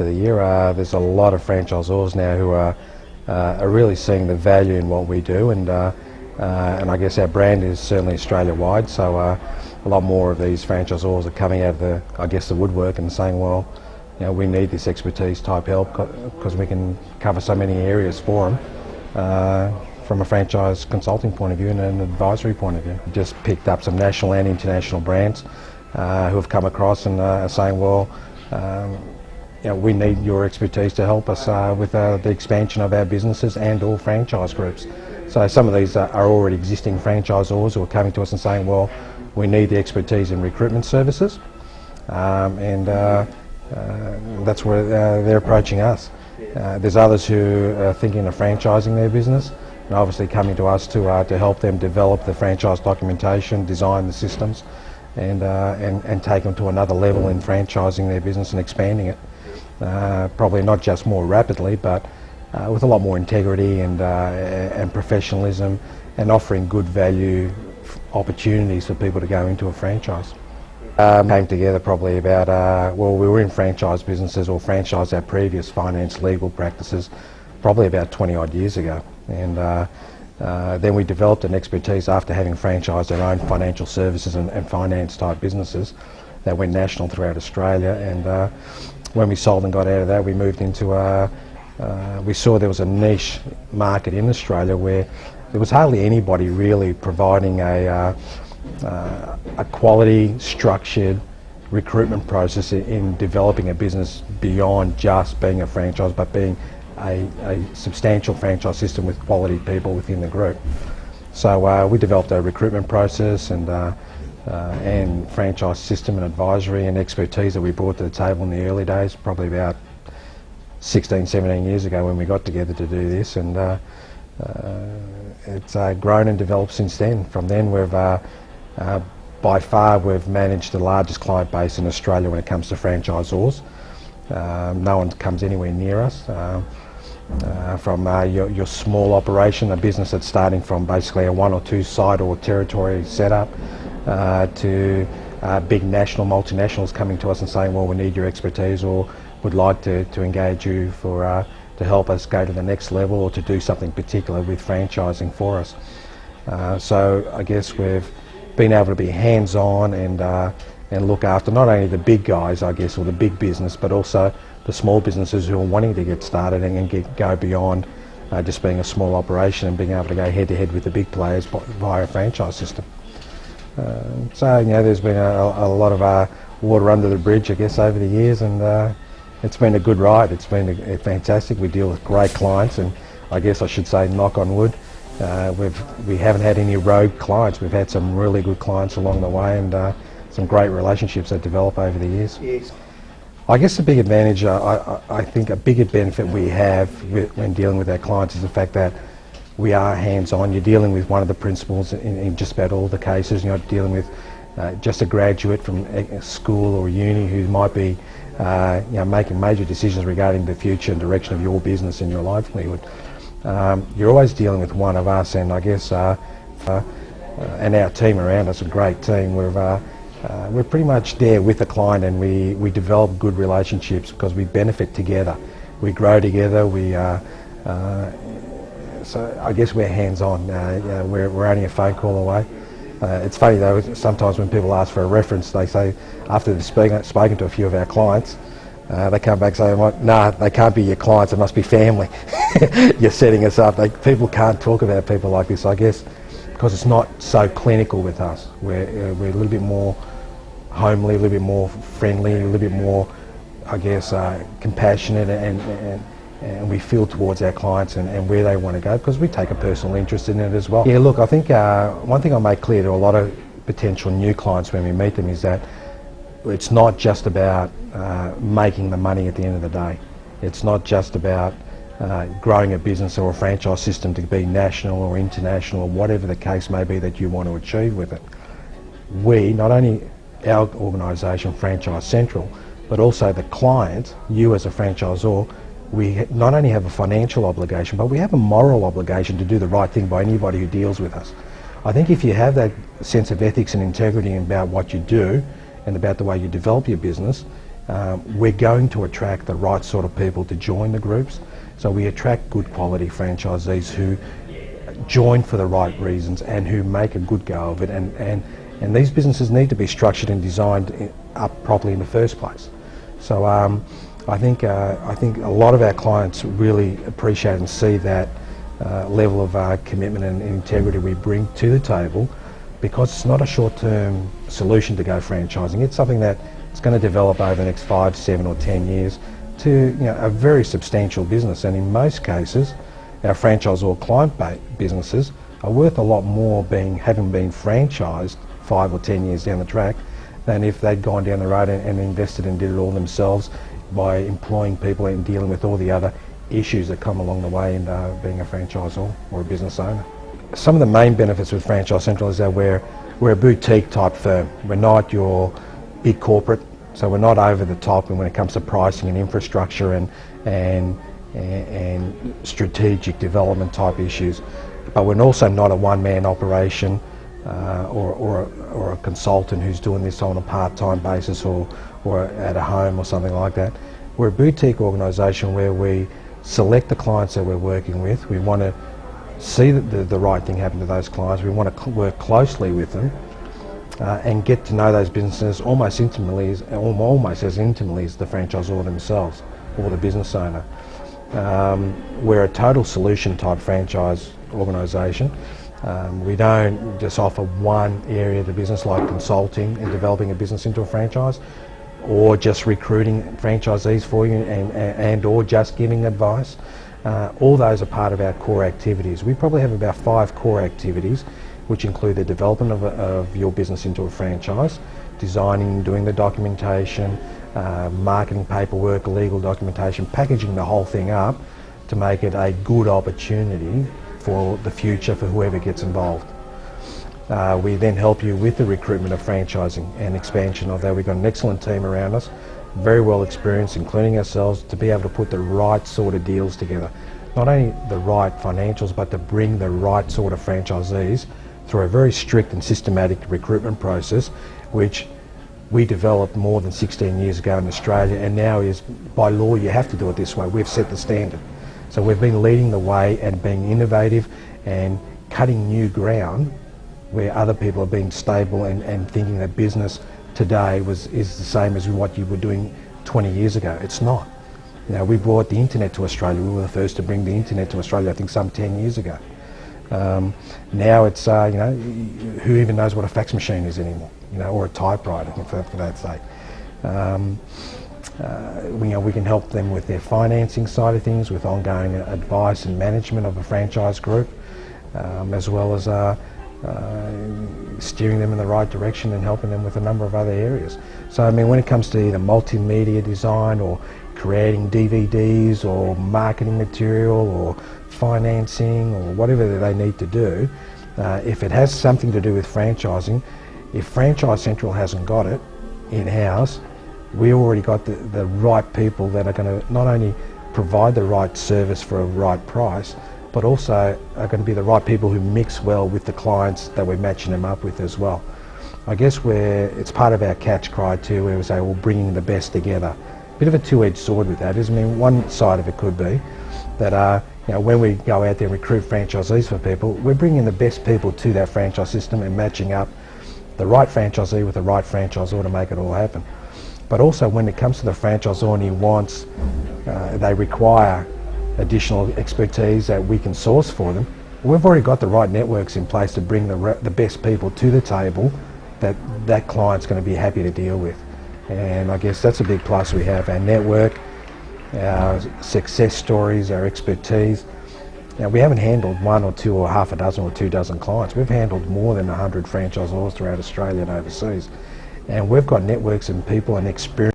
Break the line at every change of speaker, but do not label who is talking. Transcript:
of the year. There's a lot of franchisors now who are really seeing the value in what we do, and I guess our brand is certainly Australia-wide, so a lot more of these franchisors are coming out of the woodwork and saying, well, you know, we need this expertise type help because we can cover so many areas for them from a franchise consulting point of view and an advisory point of view. Just picked up some national and international brands who have come across and are saying, well, you know, we need your expertise to help us with the expansion of our businesses and or franchise groups. So some of these are already existing franchisors who are coming to us and saying, well, we need the expertise in recruitment services, and that's where they're approaching us. There's others who are thinking of franchising their business and obviously coming to us to help them develop the franchise documentation, design the systems, and take them to another level in franchising their business and expanding it. Probably not just more rapidly, but with a lot more integrity and professionalism, and offering good value opportunities for people to go into a franchise. Came together probably about, well, we were in franchise businesses or franchised our previous finance legal practices probably about 20 odd years ago, and then we developed an expertise after having franchised our own financial services and finance type businesses that went national throughout Australia. And when we sold and got out of that, we moved into we saw there was a niche market in Australia where there was hardly anybody really providing a quality, structured recruitment process in developing a business beyond just being a franchise, but being a substantial franchise system with quality people within the group. So we developed a recruitment process and franchise system and advisory and expertise that we brought to the table in the early days, probably about 16, 17 years ago when we got together to do this, and it's grown and developed since then. From then we've by far we've managed the largest client base in Australia when it comes to franchisors. No one comes anywhere near us. From your small operation, a business that's starting from basically a 1 or 2 site or territory setup, to big national multinationals coming to us and saying, well, we need your expertise, or would like to engage you for to help us go to the next level or to do something particular with franchising for us. So I guess we've been able to be hands-on and look after not only the big guys, I guess, or the big business, but also the small businesses who are wanting to get started and go beyond just being a small operation and being able to go head-to-head with the big players via a franchise system. So, you know, there's been a lot of water under the bridge, I guess, over the years, and it's been a good ride. It's been fantastic. We deal with great clients, and I guess I should say, knock on wood, we haven't had any rogue clients. We've had some really good clients along the way, and some great relationships that develop over the years. Yes. I guess the big advantage, I think a bigger benefit we have when dealing with our clients is the fact that we are hands-on. You're dealing with one of the principals in just about all the cases. You're not dealing with just a graduate from a school or uni who might be you know, making major decisions regarding the future and direction of your business and your livelihood. You're always dealing with one of us, and I guess and our team around us, a great team. We're pretty much there with the client, and we develop good relationships because we benefit together. We grow together. So I guess we're hands-on. We're only a phone call away. It's funny though, sometimes when people ask for a reference, they say, after they've spoken to a few of our clients, they come back saying, nah, they can't be your clients, it must be family. You're setting us up. People can't talk about people like this, I guess, because it's not so clinical with us. We're a little bit more homely, a little bit more friendly, a little bit more, I guess, compassionate, and we feel towards our clients and where they want to go, because we take a personal interest in it as well. Yeah, look, I think one thing I make clear to a lot of potential new clients when we meet them is that it's not just about making the money at the end of the day. It's not just about growing a business or a franchise system to be national or international or whatever the case may be that you want to achieve with it. We, not only our organisation, Franchise Central, but also the client, you as a franchisor, we not only have a financial obligation, but we have a moral obligation to do the right thing by anybody who deals with us. I think if you have that sense of ethics and integrity about what you do and about the way you develop your business, we're going to attract the right sort of people to join the groups. So we attract good quality franchisees who join for the right reasons and who make a good go of it. And these businesses need to be structured and designed up properly in the first place. So I think a lot of our clients really appreciate and see that level of commitment and integrity we bring to the table, because it's not a short-term solution to go franchising. It's something that it's going to develop over the next 5, 7 or 10 years to a very substantial business. And in most cases, our franchise or client-based businesses are worth a lot more having been franchised 5 or 10 years down the track than if they'd gone down the road and invested and did it all themselves by employing people and dealing with all the other issues that come along the way in being a franchisor or a business owner. Some of the main benefits with Franchise Central is that we're a boutique type firm. We're not your big corporate, so we're not over the top when it comes to pricing and infrastructure and strategic development type issues. But we're also not a one-man operation or a consultant who's doing this on a part-time basis or at a home or something like that. We're a boutique organisation where we select the clients that we're working with. We want to see the right thing happen to those clients. We want to work closely with them and get to know those businesses almost as intimately as the franchisor themselves or the business owner. We're a total solution type franchise organisation. We don't just offer one area of the business like consulting and developing a business into a franchise, or just recruiting franchisees for you and or just giving advice. All those are part of our core activities. We probably have about 5 core activities, which include the development of your business into a franchise, designing, doing the documentation, marketing paperwork, legal documentation, packaging the whole thing up to make it a good opportunity for the future for whoever gets involved. We then help you with the recruitment of franchising and expansion of that. We've got an excellent team around us, very well experienced, including ourselves, to be able to put the right sort of deals together. Not only the right financials, but to bring the right sort of franchisees through a very strict and systematic recruitment process, which we developed more than 16 years ago in Australia, and now is, by law, you have to do it this way. We've set the standard. So we've been leading the way and being innovative and cutting new ground where other people have been stable and thinking that business today is the same as what you were doing 20 years ago. It's not. Now, we brought the internet to Australia. We were the first to bring the internet to Australia, I think some 10 years ago. Now it's, who even knows what a fax machine is anymore, or a typewriter, for that sake. We can help them with their financing side of things, with ongoing advice and management of a franchise group, as well as steering them in the right direction and helping them with a number of other areas. So, when it comes to either multimedia design or creating DVDs or marketing material or financing or whatever they need to do, if it has something to do with franchising, if Franchise Central hasn't got it in-house, we already got the right people that are going to not only provide the right service for a right price, but also are going to be the right people who mix well with the clients that we're matching them up with as well. I guess it's part of our catch cry too, where we say, well, bringing the best together. Bit of a two-edged sword with that is, one side of it could be that when we go out there and recruit franchisees for people, we're bringing the best people to that franchise system and matching up the right franchisee with the right franchisor to make it all happen. But also when it comes to the franchisor and he wants, they require additional expertise that we can source for them, we've already got the right networks in place to bring the best people to the table that client's going to be happy to deal with. And I guess that's a big plus we have, our network, our success stories, our expertise. Now, we haven't handled 1 or 2 or half a dozen or 2 dozen clients. We've handled more than 100 franchisors throughout Australia and overseas. And we've got networks and people and experience